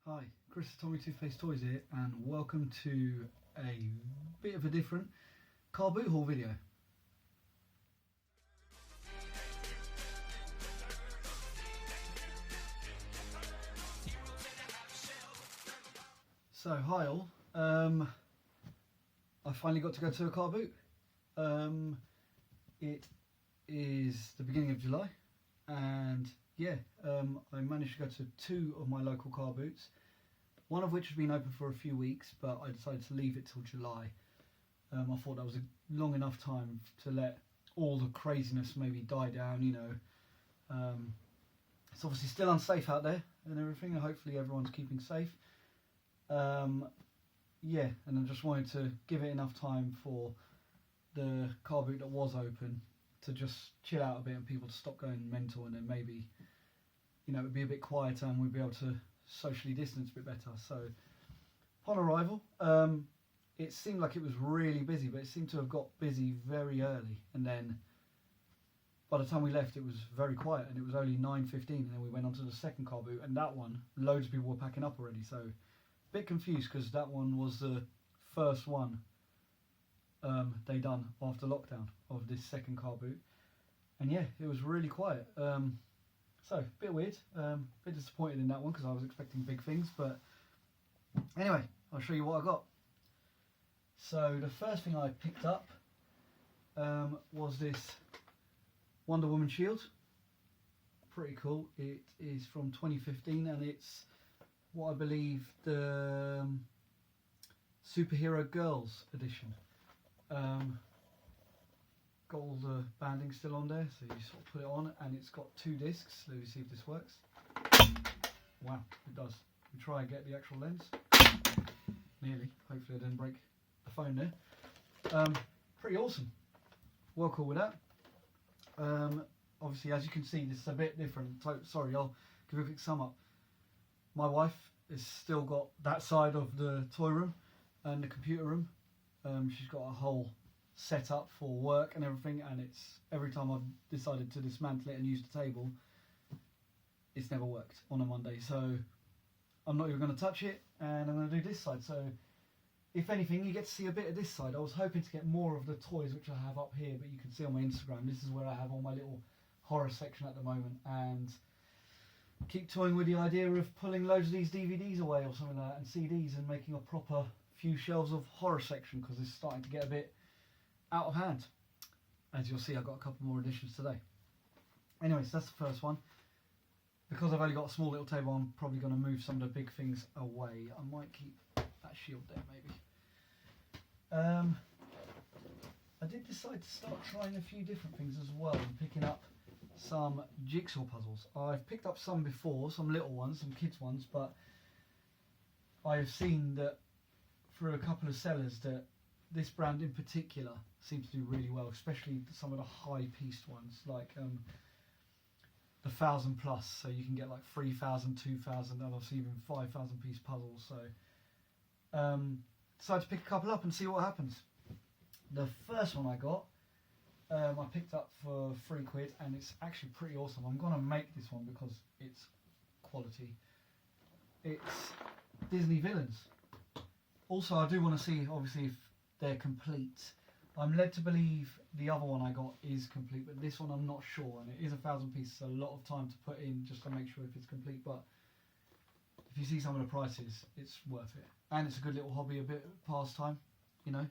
Hi, Chris at TommytoothpasteToys here, and welcome to a bit of a different car boot haul video. So hi all, I finally got to go to a car boot. It is the beginning of July, and yeah, I managed to go to two of my local car boots, one of which has been open for a few weeks, but I decided to leave it till July. I thought that was a long enough time to let all the craziness maybe die down, you know. It's obviously still unsafe out there and everything, and hopefully everyone's keeping safe. Yeah, and I just wanted to give it enough time for the car boot that was open to just chill out a bit and people to stop going mental, and then maybe, you know, it'd be a bit quieter and we'd be able to socially distance a bit better. So upon arrival, it seemed like it was really busy, but it seemed to have got busy very early, and then by the time we left it was very quiet, and it was only 9:15, and then we went on to the second car boot, and that one loads of people were packing up already. So a bit confused because that one was the first one they done after lockdown of this second car boot, and yeah, it was really quiet. So a bit weird, bit disappointed in that one because I was expecting big things, but anyway, I'll show you what I got. So the first thing I picked up was this Wonder Woman shield. Pretty cool. It is from 2015, and it's what I believe the Superhero Girls edition. Got all the banding still on there, so you sort of put it on, and it's got two discs. Let me see if this works. Wow, it does. We try and get the actual lens. Nearly. Hopefully I didn't break the phone there. Pretty awesome. Well cool with that. Obviously, as you can see, this is a bit different. Sorry, I'll give you a quick sum up. My wife has still got that side of the toy room and the computer room. She's got a whole set up for work and everything, and it's every time I've decided to dismantle it and use the table, it's never worked on a Monday. So I'm not even going to touch it, and I'm going to do this side. So if anything, you get to see a bit of this side. I was hoping to get more of the toys which I have up here, but you can see on my Instagram, this is where I have all my little horror section at the moment, and keep toying with the idea of pulling loads of these DVDs away or something like that, and CDs, and making a proper few shelves of horror section, because it's starting to get a bit out of hand. As you'll see, I've got a couple more additions today. Anyways, that's the first one. Because I've only got a small little table, I'm probably going to move some of the big things away. I might keep that shield there maybe. I did decide to start trying a few different things as well, and picking up some jigsaw puzzles. I've picked up some before, some little ones, some kids ones, but I've seen that through a couple of sellers that this brand in particular seems to do really well, especially some of the high-pieced ones, like the 1,000 plus, so you can get like 3,000, 2,000, and I've seen even 5,000 piece puzzles. So decided to pick a couple up and see what happens. The first one I got, I picked up for £3, and it's actually pretty awesome. I'm going to make this one because it's quality. It's Disney villains. Also, I do want to see, obviously, if they're complete. I'm led to believe the other one I got is complete, but this one I'm not sure, and it is 1,000 pieces, a lot of time to put in just to make sure if it's complete, but if you see some of the prices, it's worth it. And it's a good little hobby, a bit of pastime, you know.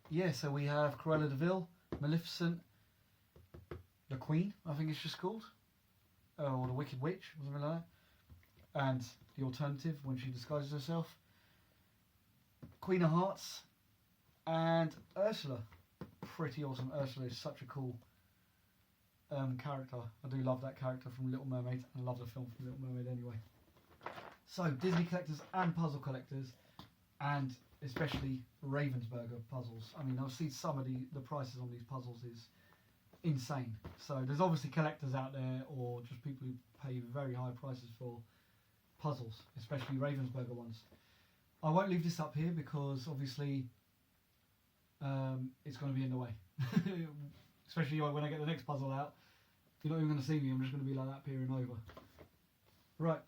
Yeah, so we have Cruella de Vil, Maleficent, the Queen, I think it's just called, or the Wicked Witch, or something like that, and the alternative when she disguises herself, Queen of Hearts, and Ursula. Pretty awesome. Ursula is such a cool character. I do love that character from Little Mermaid. I love the film from Little Mermaid anyway. So Disney collectors and puzzle collectors, and especially Ravensburger puzzles. I mean, I've seen some of the prices on these puzzles is insane. So there's obviously collectors out there, or just people who pay very high prices for puzzles, especially Ravensburger ones. I won't leave this up here because obviously it's going to be in the way. Especially when I get the next puzzle out. You're not even going to see me, I'm just going to be like that peering over. Right,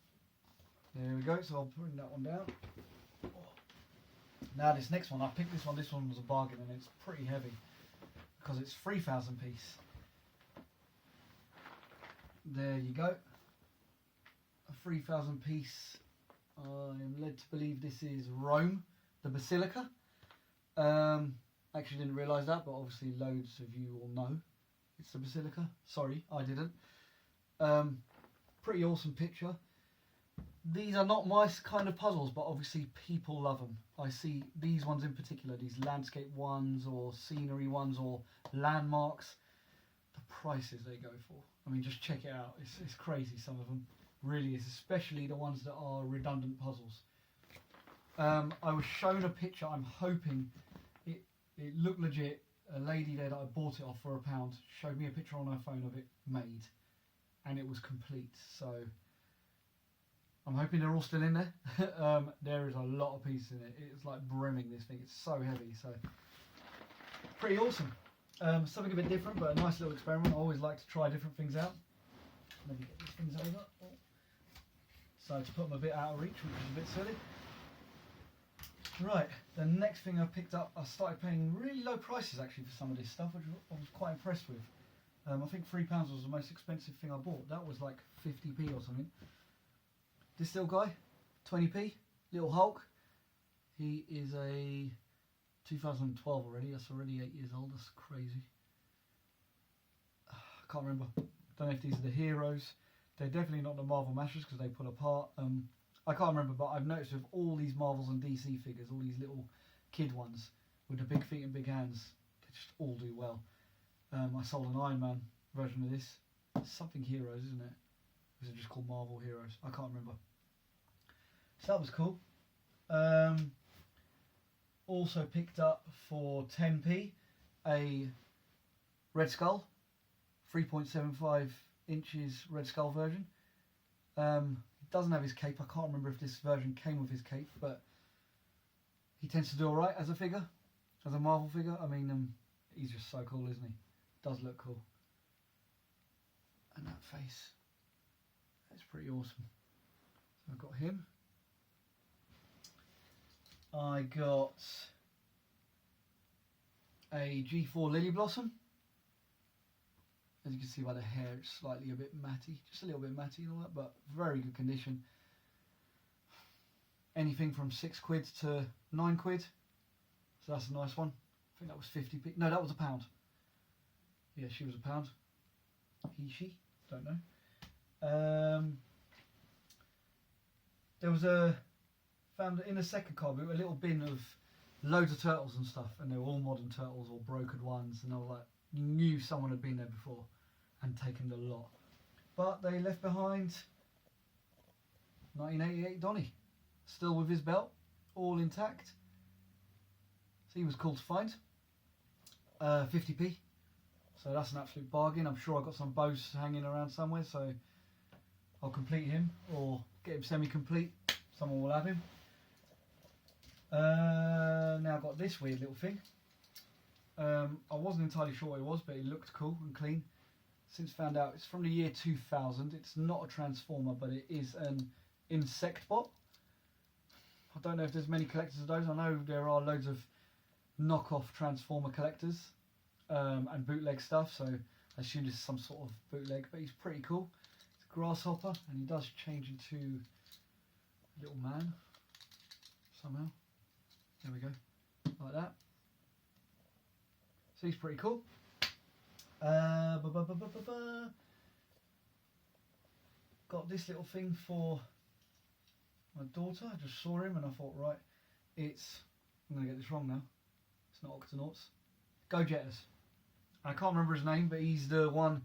There we go, so I'll bring that one down. Now this next one, I picked this one was a bargain and it's pretty heavy because it's 3,000 piece. There you go. A 3,000 piece. I'm led to believe this is Rome, the Basilica. Actually didn't realise that, but obviously loads of you will know it's the Basilica. Sorry, I didn't. Pretty awesome picture. These are not my kind of puzzles, but obviously people love them. I see these ones in particular, these landscape ones or scenery ones or landmarks. The prices they go for. I mean, just check it out. It's crazy, some of them. Really is, especially the ones that are redundant puzzles. I was shown a picture, I'm hoping it looked legit. A lady there that I bought it off for £1 showed me a picture on her phone of it made. And it was complete, so I'm hoping they're all still in there. There is a lot of pieces in it. It's like brimming, this thing. It's so heavy, so pretty awesome. Something a bit different, but a nice little experiment. I always like to try different things out. Let me get these things over. So to put them a bit out of reach, which is a bit silly. Right, the next thing I picked up, I started paying really low prices actually for some of this stuff, which I was quite impressed with. I think £3 was the most expensive thing I bought. That was like 50p or something. This little guy, 20p, little Hulk. He is a 2012 already. That's already 8 years old. That's crazy. I can't remember. Don't know if these are the heroes. They're definitely not the Marvel Mashers because they pull apart. I can't remember, but I've noticed with all these Marvels and DC figures, all these little kid ones with the big feet and big hands, they just all do well. I sold an Iron Man version of this. It's something Heroes, isn't it? Or is it just called Marvel Heroes? I can't remember. So that was cool. Also picked up for 10p a Red Skull, 3.75 inches Red Skull version. He doesn't have his cape. I can't remember if this version came with his cape, but he tends to do alright as a figure, as a Marvel figure. I mean, he's just so cool, isn't he? Does look cool. And that face, that's pretty awesome. So I've got him. I got a G4 Lily Blossom. As you can see by the hair, it's slightly a bit matty, just a little bit matty and all that, but very good condition. Anything from £6 to £9, so that's a nice one. I think that was 50p. No, that was £1. Yeah, she was £1. He, she, don't know. There was found in a second carboot a little bin of loads of turtles and stuff, and they were all modern turtles or brokered ones, and I was like, you knew someone had been there before and taken the lot. But they left behind 1988 Donny, still with his belt, all intact. So he was cool to find. 50p. So that's an absolute bargain. I'm sure I've got some bows hanging around somewhere, so I'll complete him or get him semi-complete. Someone will have him. Now I've got this weird little thing. I wasn't entirely sure what it was, but it looked cool and clean. Since found out it's from the year 2000. It's not a transformer, but it is an insect bot. I don't know if there's many collectors of those. I know there are loads of knockoff transformer collectors and bootleg stuff, so I assume this is some sort of bootleg, but he's pretty cool. It's a grasshopper, and he does change into a little man somehow. There we go, like that. So he's pretty cool. Got this little thing for my daughter. I just saw him and I thought, right, I'm going to get this wrong now. It's not Octonauts. Go Jetters. I can't remember his name, but he's the one.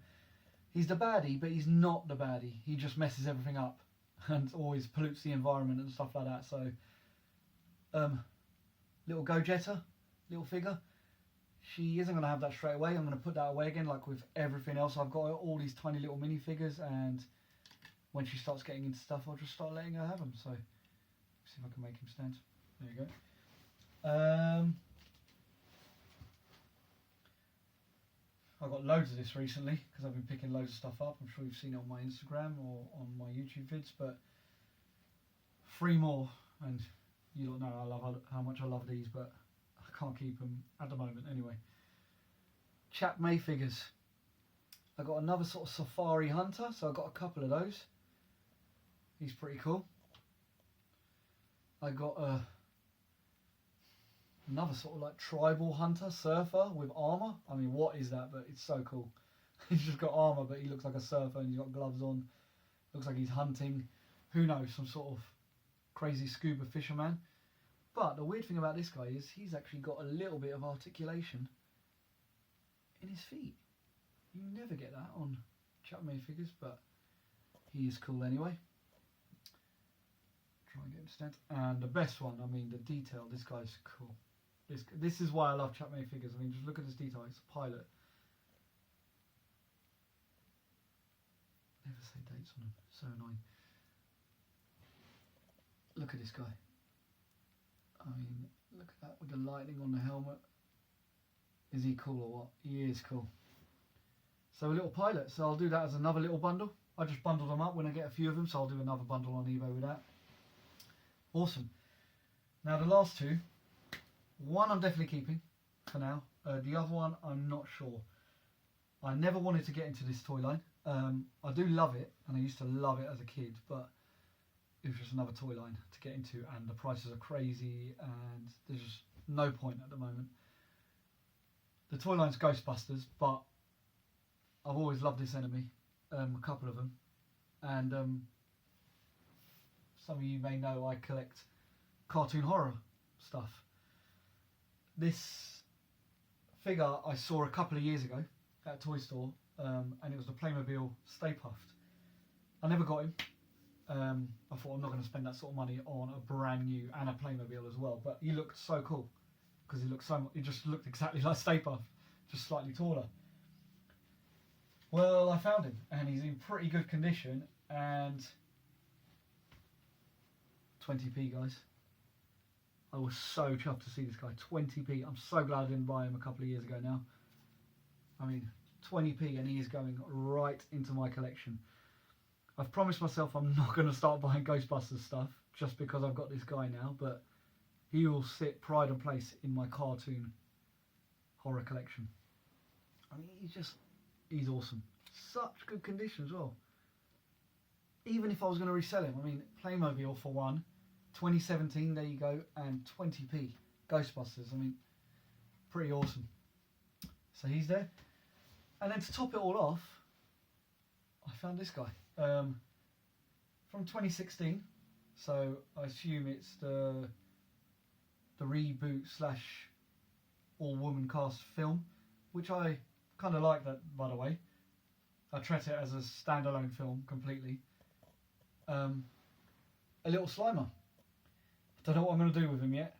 He's the baddie, but he's not the baddie. He just messes everything up and always pollutes the environment and stuff like that. So, little Go Jetter, little figure. She isn't going to have that straight away. I'm going to put that away again, like with everything else. I've got all these tiny little minifigures, and when she starts getting into stuff, I'll just start letting her have them. So, see if I can make him stand. There you go. I got loads of this recently because I've been picking loads of stuff up. I'm sure you've seen it on my Instagram or on my YouTube vids, but 3 more, and you don't know how much I love these, but I can't keep them at the moment anyway. Chap May figures. I got another sort of safari hunter, so I got a couple of those. He's pretty cool. I got another sort of like tribal hunter surfer with armor. I mean, what is that? But it's so cool. He's just got armor, but he looks like a surfer, and he's got gloves on. Looks like he's hunting, who knows, some sort of crazy scuba fisherman. But the weird thing about this guy is he's actually got a little bit of articulation in his feet. You never get that on Chap May figures, but he is cool anyway. Try and get him stand. And the best one, I mean, the detail, this guy's cool. This is why I love Chap May figures. I mean, just look at this detail. It's a pilot. Never say dates on him. So annoying. Look at this guy. I mean, look at that with the lightning on the helmet. Is he cool or what? He is cool. So a little pilot. So I'll do that as another little bundle. I just bundle them up when I get a few of them. So I'll do another bundle on eBay with that. Awesome. Now the last two. One I'm definitely keeping for now. The other one I'm not sure. I never wanted to get into this toy line. I do love it, and I used to love it as a kid, but it was just another toy line to get into, and the prices are crazy, and there's just no point at the moment. The toy line's Ghostbusters, but I've always loved this enemy, a couple of them, and some of you may know I collect cartoon horror stuff. This figure I saw a couple of years ago at a toy store, and it was the Playmobil Stay Puft. I never got him. I thought I'm not going to spend that sort of money on a brand new and a Playmobil as well, but he looked so cool because he just looked exactly like Stay Puft, just slightly taller. Well, I found him, and he's in pretty good condition, and 20p, guys. I was so chuffed to see this guy. 20p. I'm so glad I didn't buy him a couple of years ago now. I mean, 20p, and he is going right into my collection. I've promised myself I'm not going to start buying Ghostbusters stuff just because I've got this guy now, but he will sit pride and place in my cartoon horror collection. I mean, he's awesome. Such good condition as well. Even if I was going to resell him, I mean, Playmobil for one, 2017, there you go, and 20p Ghostbusters. I mean, pretty awesome. So he's there. And then to top it all off, I found this guy from 2016. So I assume it's the reboot / all-woman cast film, which I kind of like that, by the way. I treat it as a standalone film completely. A little Slimer. Don't know what I'm going to do with him yet.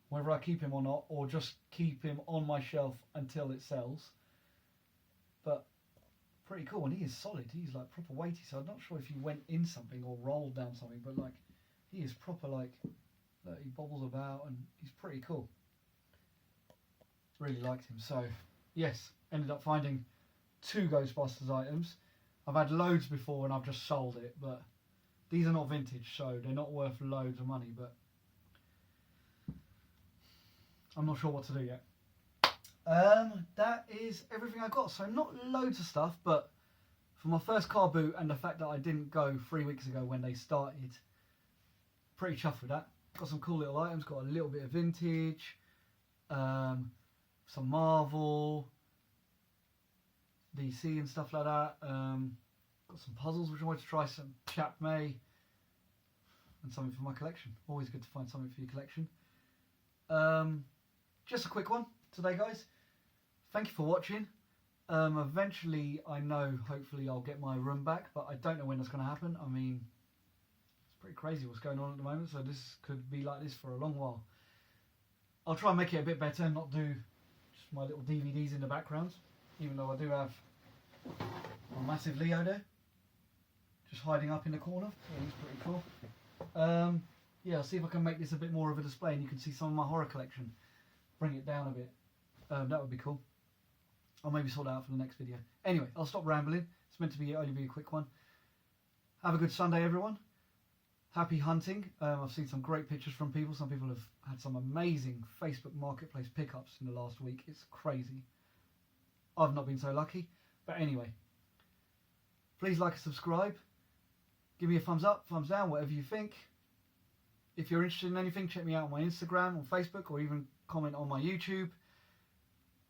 Whether I keep him or not, or just keep him on my shelf until it sells. But pretty cool, and he is solid. He's like proper weighty, so I'm not sure if he went in something or rolled down something, but like he is proper, like he bobbles about, and he's pretty cool. Really liked him. So yes, ended up finding 2 Ghostbusters items. I've had loads before and I've just sold it, but these are not vintage, so they're not worth loads of money, but I'm not sure what to do yet. That is everything I got. So not loads of stuff, but for my first car boot and the fact that I didn't go 3 weeks ago when they started, pretty chuffed with that. Got some cool little items, got a little bit of vintage, some Marvel, DC and stuff like that. Got some puzzles which I wanted to try, some Chap May, and something for my collection. Always good to find something for your collection. Just a quick one today, guys. Thank you for watching. Eventually, I know, hopefully I'll get my room back, but I don't know when that's going to happen. I mean, it's pretty crazy what's going on at the moment, so this could be like this for a long while. I'll try and make it a bit better and not do just my little DVDs in the background, even though I do have a massive Leo there, just hiding up in the corner. So he's pretty cool. Yeah, I'll see if I can make this a bit more of a display and you can see some of my horror collection. Bring it down a bit. That would be cool. I'll maybe sort that out for the next video. Anyway, I'll stop rambling. It's meant to be only be a quick one. Have a good Sunday, everyone. happy hunting. I've seen some great pictures from people. Some people have had some amazing Facebook Marketplace pickups in the last week. It's crazy. I've not been so lucky. But anyway, please like and subscribe. Give me a thumbs up, thumbs down, whatever you think. If you're interested in anything, check me out on my Instagram, on Facebook, or even comment on my YouTube.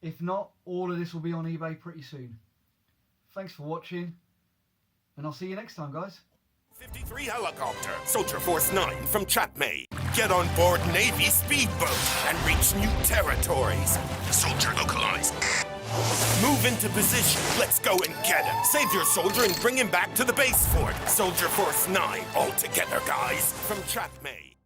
If not, all of this will be on eBay pretty soon. Thanks for watching, and I'll see you next time, guys. 53 helicopter, Soldier Force 9 from Chatmay. Get on board Navy speedboat and reach new territories. Soldier localized. Move into position. Let's go and get him. Save your soldier and bring him back to the base fort. Soldier Force 9 all together, guys, from Chatmay.